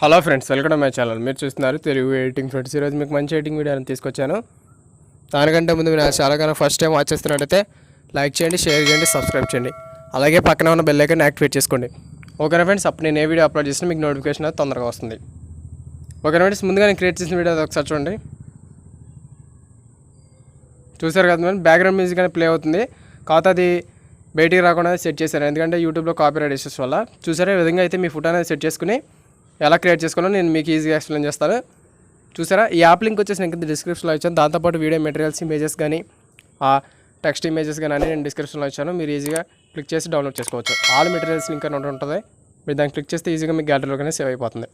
Hello friends, welcome to my channel. మీరు చూస్తున్నారు Telugu editing friends. ఈరోజు మీకు మంచి ఎడిటింగ్ వీడియో తీసుకొచ్చాను. దానికంటే ముందు మీరు నా ఛానల్ ఫస్ట్ టైం వాచ్ చేస్తున్నట్టయితే లైక్ చేయండి, షేర్ చేయండి, సబ్స్క్రైబ్ చేయండి. అలాగే పక్కన ఉన్న బెల్ ఐకాన్ యాక్టివేట్ చేసుకోండి. ఓకేనా ఫ్రెండ్స్? అప్పుడు నేను ఏ వీడియో అప్లోడ్ చేసినా మీకు నోటిఫికేషన్ అది తొందరగా వస్తుంది. ఓకేనా ఫ్రెండ్స్? ముందుగా నేను క్రియేట్ చేసిన వీడియో అది ఒకసారి చూడండి. చూసారు కదా, మేము బ్యాక్గ్రౌండ్ మ్యూజిక్ అనేది ప్లే అవుతుంది. కాకపోతే అది బయటికి రాకుండా సెట్ చేశాను, ఎందుకంటే యూట్యూబ్లో కాపీరైట్ ఇష్యూస్ వల్ల. చూసారా, ఈ విధంగా అయితే మీ ఫోటో అనేది సెట్ చేసుకుని ఎలా క్రియేట్ చేసుకోవాలో నేను మీకు ఈజీగా ఎక్స్ప్లెయిన్ చేస్తాను. చూసారా, ఈ యాప్ లింక్ వచ్చేసి నేను కింద డిస్క్రిప్షన్లో ఇచ్చాను. దాంతోపాటు వీడియో మెటీరియల్స్, ఇమేజెస్ కానీ ఆ టెక్స్ట్ ఇమేజెస్ కానీ నేను డిస్క్రిప్షన్లో ఇచ్చాను. మీరు ఈజీగా క్లిక్ చేసి డౌన్లోడ్ చేసుకోవచ్చు. ఆల్ మెటీరియల్స్ లింక్ అని ఉంటుంది. మీరు దాన్ని క్లిక్ చేస్తే ఈజీగా మీకు గ్యాలరీలో కానీ సేవ్ అయిపోతుంది.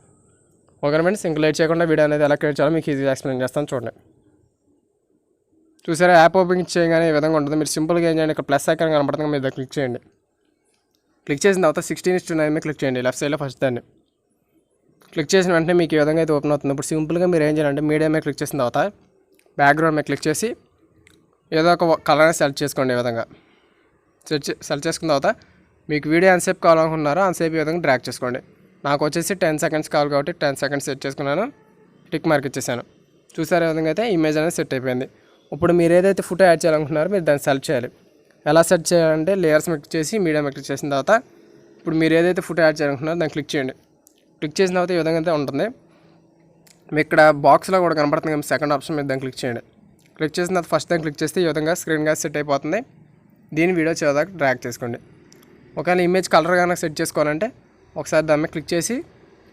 ఓకే ఫ్రెండ్స్, ఇంక లేట్ చేయకుండా వీడియో అనేది ఎలా క్రియేట్ చేయాలో మీకు ఈజీగా ఎక్స్ప్లెయిన్ చేస్తాను. చూడండి. చూసారా, యాప్ ఓపెన్ చేయగానే ఈ విధంగా ఉంటుంది. మీరు సింపుల్గా ఏం చేయండి, ఇక్కడ ప్లస్ ఐకాన్ కనపడుతుంది, మీరు దాన్ని క్లిక్ చేయండి. క్లిక్ చేసిన తర్వాత 16:9 మీద క్లిక్ చేయండి, లెఫ్ట్ సైడ్లో ఫస్ట్ దాన్ని. క్లిక్ చేసిన వెంటనే మీకు ఈ విధంగా అయితే ఓపెన్ అవుతుంది. ఇప్పుడు సింపుల్గా మీరు ఏం చేయాలంటే మీడియా మీద క్లిక్ చేసిన తర్వాత బ్యాక్గ్రౌండ్ మీద క్లిక్ చేసి ఏదో ఒక కలర్ని సెలెక్ట్ చేసుకోండి. ఈ విధంగా సెలెక్ట్ చేసుకున్న తర్వాత మీకు వీడియో ఎంతసేపు కావాలనుకుంటున్నారో అంతసేపు ఈ విధంగా డ్రాగ్ చేసుకోండి. నాకు వచ్చేసి 10 సెకండ్స్ కావాలి కాబట్టి 10 సెకండ్స్ సెట్ చేసుకున్నాను, టిక్ మార్క్ ఇచ్చేసాను. చూసారు, ఈ విధంగా అయితే ఇమేజ్ అనేది సెట్ అయిపోయింది. ఇప్పుడు మీరు ఏదైతే ఫోటో యాడ్ చేయాలనుకుంటున్నారో మీరు దాన్ని సెలెక్ట్ చేయాలి. ఎలా సెట్ చేయాలంటే లేయర్స్ మీద క్లిక్ చేసి మీడియా మీద క్లిక్ చేసిన తర్వాత ఇప్పుడు మీరు ఏదైతే ఫోటో యాడ్ చేయాలనుకుంటున్నారో దాన్ని క్లిక్ చేయండి. క్లిక్ చేసిన తర్వాత ఈ విధంగా అయితే ఉంటుంది. మీకు ఇక్కడ బాక్స్లో కూడా కనపడుతుంది కదా, సెకండ్ ఆప్షన్ మీద దాన్ని క్లిక్ చేయండి. క్లిక్ చేసిన తర్వాత ఫస్ట్ దాన్ని క్లిక్ చేస్తే ఈ విధంగా స్క్రీన్ గా సెట్ అయిపోతుంది. దీని వీడియో చివరిదాకా డ్రాగ్ చేసుకోండి. ఒకవేళ ఇమేజ్ కలర్ కనుక సెట్ చేసుకోవాలంటే ఒకసారి దాని మీద క్లిక్ చేసి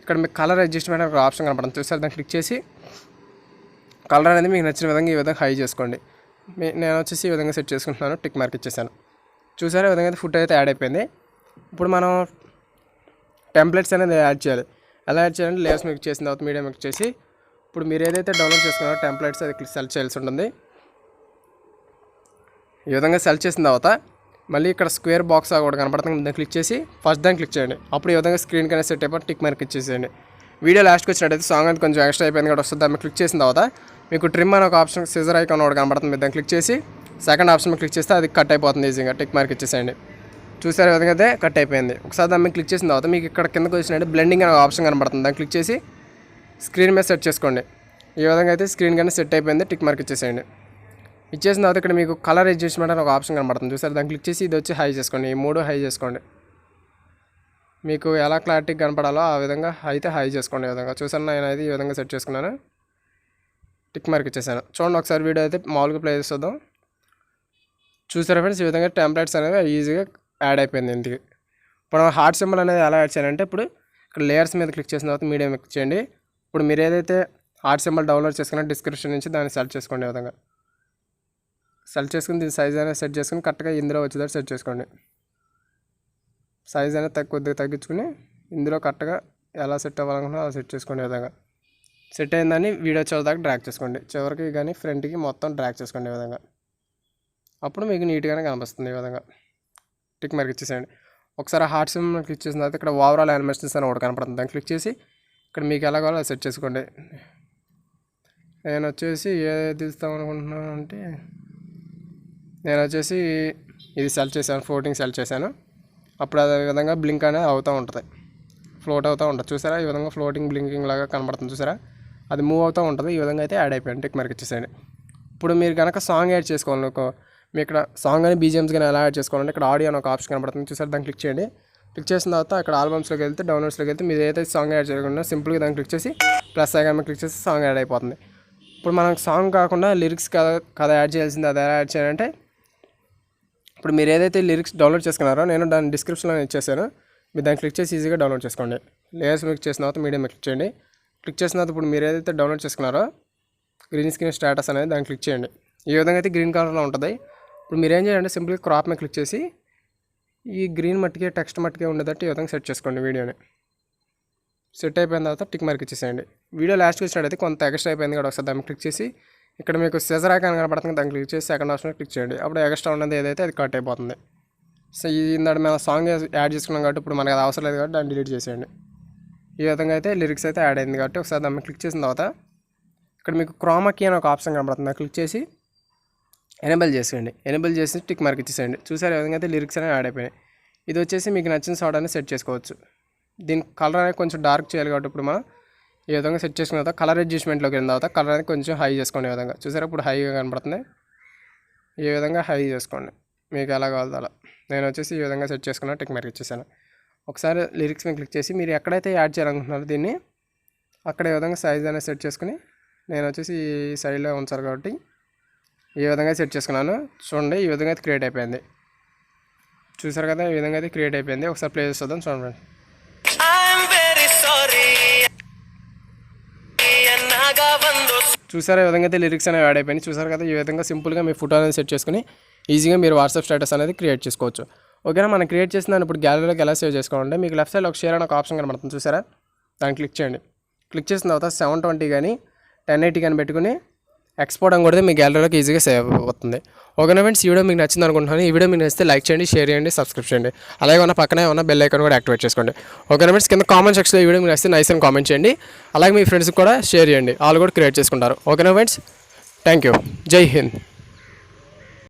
ఇక్కడ మీకు కలర్ అడ్జస్ట్మెంట్ ఒక ఆప్షన్ కనపడుతుంది. చూసారు, దాన్ని క్లిక్ చేసి కలర్ అనేది మీకు నచ్చిన విధంగా ఈ విధంగా హై చేసుకోండి. నేను వచ్చేసి ఈ విధంగా సెట్ చేసుకుంటున్నాను, టిక్ మార్క్ ఇచ్చేసాను. చూసారు, ఈ విధంగా అయితే ఫోటో అయితే యాడ్ అయిపోయింది. ఇప్పుడు మనం టెంప్లెట్స్ అనేది యాడ్ చేయాలి. ఎలా యాడ్ చేయాలంటే లేయర్స్ మీకు చేసిన తర్వాత మీడియా మీకు చేసి ఇప్పుడు మీరు ఏదైతే డౌన్లోడ్ చేసుకున్నారో టెంప్లెట్స్ అది సెలెక్ట్ చేయాల్సి ఉంటుంది. ఈ విధంగా సెలెక్ట్ చేసిన తర్వాత మళ్ళీ ఇక్కడ స్క్వేర్ బాక్స్ కూడా కనపడుతుంది, దాన్ని క్లిక్ చేసి ఫస్ట్ దాన్ని క్లిక్ చేయండి. అప్పుడు ఈ విధంగా స్క్రీన్ కన్నా సెట్ అయిపోయి టిక్ మార్క్ ఇచ్చేసేయండి. వీడియో లాస్ట్కి వచ్చినట్టయితే సాంగ్ అనేది కొంచెం ఎక్స్ట్రా అయిపోయింది కూడా వస్తుంది. దాన్ని క్లిక్ చేసిన తర్వాత మీకు ట్రిమ్ అని ఒక ఆప్షన్ సిజర్ ఐకాన్ ఒకటి కనబడుతుంది, దాన్ని క్లిక్ చేసి సెకండ్ ఆప్షన్ క్లిక్ చేస్తే అది కట్ అయిపోతుంది ఈజీగా, టిక్ మార్క్ ఇచ్చేసేయండి. చూసారు, విధంగా అయితే కట్ అయిపోయింది. ఒకసారి దాన్ని క్లిక్ చేసిన తర్వాత మీకు ఇక్కడ కిందకు వచ్చినట్టు బ్లెండింగ్ అనే ఆప్షన్ కనబడుతుంది, దాన్ని క్లిక్ చేసి స్క్రీన్ మీద సెట్ చేసుకోండి. ఈ విధంగా అయితే స్క్రీన్ కానీ సెట్ అయిపోయింది, టిక్ మార్క్ ఇచ్చేసేయండి. ఇచ్చేసిన తర్వాత ఇక్కడ మీకు కలర్ అడ్జస్ట్మెంట్ అని ఒక ఆప్షన్ కనబడుతుంది. చూసారు, దాన్ని క్లిక్ చేసి ఇది వచ్చి హై చేసుకోండి. ఈ మూడు హై చేసుకోండి. మీకు ఎలా క్లారిటీ కనపడాలో ఆ విధంగా అయితే హై చేసుకోండి. ఈ విధంగా చూసాను, నేను అయితే ఈ విధంగా సెట్ చేసుకున్నాను, టిక్ మార్క్ ఇచ్చేసాను. చూడండి, ఒకసారి వీడియో అయితే మామూలుగా ప్లే చేద్దాం. చూసారా ఫ్రెండ్స్, ఈ విధంగా టెంప్లెట్స్ అనేవి ఈజీగా యాడ్ అయిపోయింది. ఇంటికి ఇప్పుడు హార్ట్ సింబల్ అనేది ఎలా యాడ్ చేయాలంటే ఇప్పుడు ఇక్కడ లేయర్స్ మీద క్లిక్ చేసిన తర్వాత మీడియా క్లిక్ చేయండి. ఇప్పుడు మీరు ఏదైతే హార్ట్ సింబల్ డౌన్లోడ్ చేసుకున్న డిస్క్రిప్షన్ నుంచి దాన్ని సెలెక్ట్ చేసుకోండి. ఈ విధంగా సెలెక్ట్ చేసుకుని దీని సైజ్ అనేది సెట్ చేసుకుని కరెక్ట్గా ఇందులో వచ్చేదాన్ని సెట్ చేసుకోండి. సైజ్ అనేది కొద్దిగా తగ్గించుకుని ఇందులో కరెక్ట్గా ఎలా సెట్ అవ్వాలనుకున్నా అలా సెట్ చేసుకోండి. ఈ విధంగా సెట్ అయిందని వీడియో చివరిదాకా డ్రాగ్ చేసుకోండి. చివరికి కానీ ఫ్రంట్కి మొత్తం డ్రాగ్ చేసుకోండి. ఈ విధంగా అప్పుడు మీకు నీట్గానే కనిపిస్తుంది. ఈ విధంగా టిక్ మార్క్ ఇచ్చేసేయండి. ఒకసారి హార్ట్ సింబల్ క్లిక్ చేసిన తర్వాత ఇక్కడ ఓవరాల్ యానిమేషన్స్ అని ఒకటి కనపడుతుంది, దాన్ని క్లిక్ చేసి ఇక్కడ మీకు ఎలా కావాలో సెట్ చేసుకోండి. నేను వచ్చేసి ఏది ఇస్తాం అనుకుంటున్నాను అంటే నేను వచ్చేసి ఇది సెలెక్ట్ చేశాను, ఫ్లోటింగ్ సెలెక్ట్ చేశాను. అప్పుడు అదే విధంగా బ్లింక్ అనేది అవుతూ ఉంటుంది, ఫ్లోట్ అవుతూ ఉంటుంది. చూసారా, ఈ విధంగా ఫ్లోటింగ్ బ్లింకింగ్ లాగా కనబడుతుంది. చూసారా, అది మూవ్ అవుతూ ఉంటుంది. ఈ విధంగా అయితే యాడ్ అయిపోయింది, టిక్ మార్క్ ఇచ్చేసేయండి. ఇప్పుడు మీరు కనుక సాంగ్ యాడ్ చేసుకోవాలి, మీ ఇక్కడ సాంగ్ అని బీజిఎమ్స్ కానీ ఎలా యాడ్ చేసుకోవాలంటే ఇక్కడ ఆడియో అని ఒక ఆప్షన్ కనబడుతుంది. చూసారు, దాన్ని క్లిక్ చేయండి. క్లిక్ చేసిన తర్వాత అక్కడ ఆల్బమ్స్లోకి వెళ్తే డౌన్లోడ్స్లోకి వెళ్తే మీరు ఏదైతే సాంగ్ యాడ్ చేయకుండా సింపుల్గా దాన్ని క్లిక్ చేసి ప్లస్ ఐకాన్ క్లిక్ చేసి సాంగ్ యాడ్ అయిపోతుంది. ఇప్పుడు మనం సాంగ్ కాకుండా లిరిక్స్ కథ యాడ్ చేయాల్సింది, అది ఎలా యాడ్ చేయాలంటే ఇప్పుడు మీరు ఏదైతే లిరిక్స్ డౌన్లోడ్ చేసుకున్నారో నేను దాన్ని డిస్క్రిప్షన్లో ఇచ్చేసాను, మీరు దాన్ని క్లిక్ చేసి ఈజీగా డౌన్లోడ్ చేసుకోండి. లేయర్స్ క్లిక్ చేసిన తర్వాత మీడియం క్లిక్ చేయండి. క్లిక్ చేసిన తర్వాత ఇప్పుడు మీరు ఏదైతే డౌన్లోడ్ చేసుకున్నారో గ్రీన్ స్క్రీన్ స్టేటస్ అనేది దాన్ని క్లిక్ చేయండి. ఈ విధంగా అయితే గ్రీన్ కలర్లో ఉంటుంది. ఇప్పుడు మీరు ఏం చేయాలంటే సింపుల్గా క్రాప్ మీద క్లిక్ చేసి ఈ గ్రీన్ మట్టికే టెక్స్ట్ మట్టికే ఉండేటట్టు ఈ విధంగా సెట్ చేసుకోండి. వీడియోని సెట్ అయిపోయిన తర్వాత టిక్ మార్క్ ఇచ్చేసేయండి. వీడియో లాస్ట్కి వచ్చినట్టయితే కొంత ఎక్స్ట్రా అయిపోయింది కూడా ఒకసారి దాన్ని క్లిక్ చేసి ఇక్కడ మీకు సిజర్ ఐకాన్ కనబడుతుంది, దాన్ని క్లిక్ చేసి సెకండ్ ఆప్షన్ క్లిక్ చేయండి. అప్పుడు ఎక్స్ట్రా ఉన్నది ఏదైతే అది కట్ అయిపోతుంది. సో ఇందాక మేము సాంగ్ యాడ్ చేసుకున్నాం కాబట్టి ఇప్పుడు మనకి అది అవసరం లేదు కాబట్టి దాన్ని డిలీట్ చేసేయండి. ఈ విధంగా అయితే లిరిక్స్ అయితే యాడ్ అయింది కాబట్టి ఒకసారి దాన్ని క్లిక్ చేసిన తర్వాత ఇక్కడ మీకు క్రోమాకీ అని ఒక ఆప్షన్ కనబడుతుంది, క్లిక్ చేసి ఎనేబుల్ చేసేయండి. ఎనేబుల్ చేసి టిక్ మార్క్ ఇచ్చేసేయండి. చూసారు, ఈ విధంగా అయితే లిరిక్స్ అనేవి యాడ్ అయిపోయినాయి. ఇది వచ్చేసి మీకు నచ్చిన సాంగ్ అనేది సెట్ చేసుకోవచ్చు. దీని కలర్ అనేది కొంచెం డార్క్ చేయాలి కాబట్టి ఇప్పుడు మనం ఈ విధంగా సెట్ చేసుకున్న తర్వాత కలర్ అడ్జస్ట్మెంట్లోకి వెళ్ళిన తర్వాత కలర్ అనేది కొంచెం హై చేసుకోండి. ఈ విధంగా చూసారా, ఇప్పుడు హైగా కనబడుతుంది. ఈ విధంగా హై చేసుకోండి, మీకు ఎలా కావాలో అలా. నేను వచ్చేసి ఈ విధంగా సెట్ చేసుకున్నా, టిక్ మార్క్ ఇచ్చేసాను. ఒకసారి లిరిక్స్ మీద క్లిక్ చేసి మీరు ఎక్కడైతే యాడ్ చేయాలనుకుంటున్నారో దీన్ని అక్కడ ఈ విధంగా సైజ్ అనేది సెట్ చేసుకుని, నేను వచ్చేసి ఈ సైడ్లో ఉంచాలి కాబట్టి ఈ విధంగా సెట్ చేసుకున్నాను. చూడండి, ఈ విధంగా అయితే క్రియేట్ అయిపోయింది. చూసారు కదా, ఈ విధంగా అయితే క్రియేట్ అయిపోయింది. ఒకసారి ప్లే చేద్దాం, చూడండి. చూసారా, ఈ విధంగా అయితే లిరిక్స్ అనేవి యాడ్ అయిపోయినాయి. చూసారు కదా, ఈ విధంగా సింపుల్గా మీ ఫోటో అనేది సెట్ చేసుకుని ఈజీగా మీరు వాట్సాప్ స్టేటస్ అనేది క్రియేట్ చేసుకోవచ్చు. ఓకేనా, మనం క్రియేట్ చేసిన దాన్ని ఇప్పుడు గ్యాలరీలోకి ఎలా సేవ్ చేసుకోవాలంటే మీకు లెఫ్ట్ సైడ్లో ఒక షేర్ అనే ఒక ఆప్షన్ కనబడుతుంది. చూసారా, దాన్ని క్లిక్ చేయండి. క్లిక్ చేసిన తర్వాత 720 కానీ 1080 కానీ పెట్టుకుని ఎక్స్పోర్ట్ అని కొడితే మీ గ్యాలరీలోకి ఈజీగా సేవ్ అవుతుంది. ఓకేనా ఫ్రెండ్స్, ఈ వీడియో మీకు నచ్చింది అనుకుంటున్నాను. ఈ వీడియో మీకు నచ్చితే లైక్ చేయండి, షేర్ చేయండి, సబ్స్క్రైబ్ చేయండి. అలాగే ఉన్న పక్కనే ఉన్న బెల్ ఐకాన్ కూడా యాక్టివేట్ చేసుకోండి. ఓకేనా ఫ్రెండ్స్, కింద కామెంట్ సెక్షన్లో ఈ వీడియో మీకు నచ్చితే నైస్ అని కామెంట్ చేయండి. అలాగే మీ ఫ్రెండ్స్కి కూడా షేర్ చేయండి, వాళ్ళు కూడా క్రియేట్ చేసుకుంటారు. ఓకేనా ఫ్రెండ్స్, థ్యాంక్ యూ. జై హింద్.